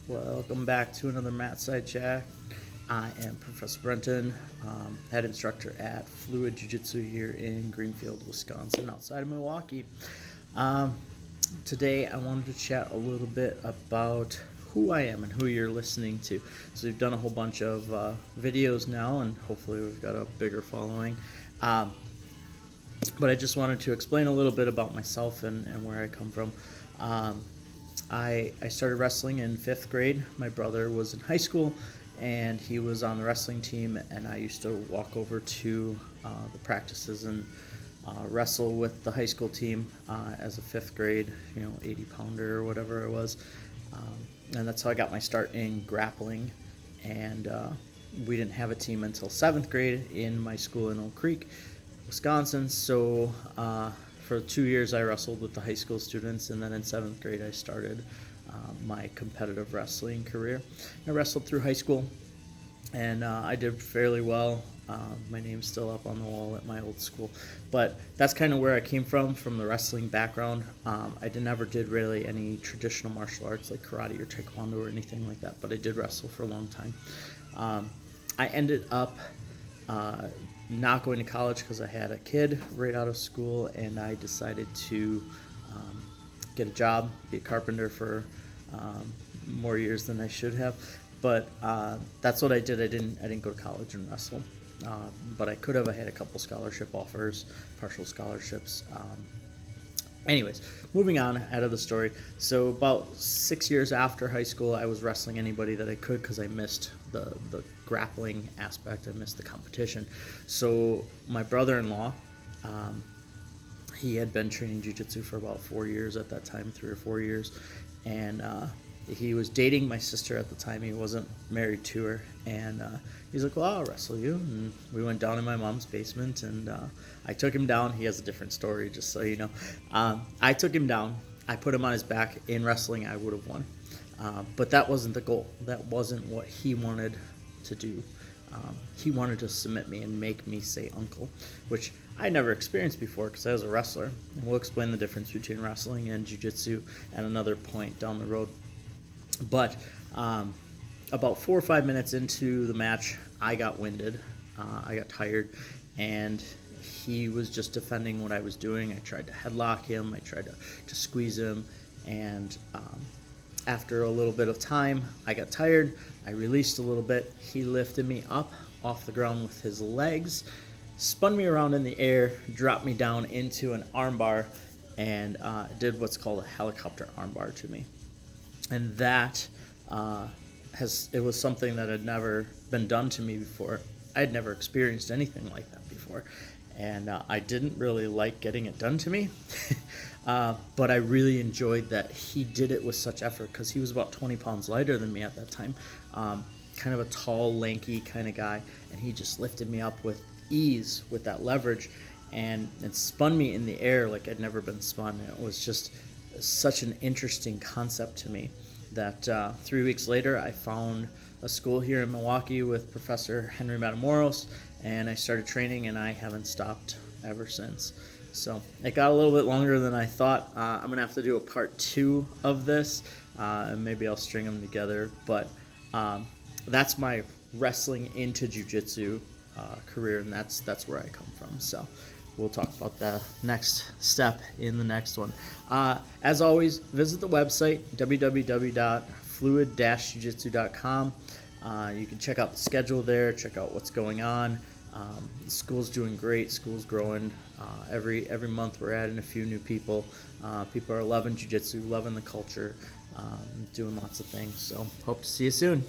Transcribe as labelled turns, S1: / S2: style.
S1: Welcome back to another Mat Side Chat. I am Professor Brenton, head instructor at Fluid Jiu-Jitsu here in Greenfield, Wisconsin, outside of Milwaukee. Um, Today I wanted to chat a little bit about who I am and who you're listening to. So we've done a whole bunch of videos now, and hopefully we've got a bigger following. But I just wanted to explain a little bit about myself and where I come from. I started wrestling in 5th grade. My brother was in high school, and he was on the wrestling team, and I used to walk over to the practices and wrestle with the high school team as a 5th grade, 80-pounder or whatever it was. And that's how I got my start in grappling. And we didn't have a team until 7th grade in my school in Oak Creek, Wisconsin. So for 2 years I wrestled with the high school students, and then in 7th grade I started my competitive wrestling career. I wrestled through high school, and I did fairly well. My name's still up on the wall at my old school, but that's kind of where I came from the wrestling background. I never did really any traditional martial arts like karate or taekwondo or anything like that, but I did wrestle for a long time. I ended up not going to college because I had a kid right out of school, and I decided to get a job, be a carpenter for more years than I should have. But that's what I did. I didn't go to college and wrestle, but I could have. I had a couple scholarship offers, partial scholarships. Anyways, moving on out of the story. So about 6 years after high school, I was wrestling anybody that I could because I missed the grappling aspect. I missed the competition. So my brother-in-law, he had been training jiu-jitsu for about 4 years at that time, 3 or 4 years, and he was dating my sister at the time. He wasn't married to her, and he's like, well, I'll wrestle you. And we went down in my mom's basement, and I took him down. He has a different story, just so you know. I took him down. I put him on his back. In wrestling, I would have won. But that wasn't the goal. That wasn't what he wanted to do. He wanted to submit me and make me say uncle, which I never experienced before because I was a wrestler. And we'll explain the difference between wrestling and jiu-jitsu at another point down the road. But about 4 or 5 minutes into the match, I got winded. I got tired, and he was just defending what I was doing. I tried to headlock him. I tried to squeeze him, and after a little bit of time, I got tired. I released a little bit. He lifted me up off the ground with his legs, spun me around in the air, dropped me down into an armbar, and did what's called a helicopter armbar to me. And that it was something that had never been done to me before. I had never experienced anything like that before, and I didn't really like getting it done to me. But I really enjoyed that he did it with such effort because he was about 20 pounds lighter than me at that time. Kind of a tall, lanky kind of guy, and he just lifted me up with ease with that leverage, and spun me in the air like I'd never been spun. It was just such an interesting concept to me that 3 weeks later I found a school here in Milwaukee with Professor Henry Matamoros, and I started training, and I haven't stopped ever since. So it got a little bit longer than I thought. I'm going to have to do a part 2 of this, and maybe I'll string them together, but that's my wrestling into jiu-jitsu career, and that's where I come from. So we'll talk about the next step in the next one. As always, visit the website, www.fluid-jujitsu.com. You can check out the schedule there, check out what's going on. The school's doing great. School's growing. Every month we're adding a few new people. People are loving jiu-jitsu, loving the culture, doing lots of things. So hope to see you soon.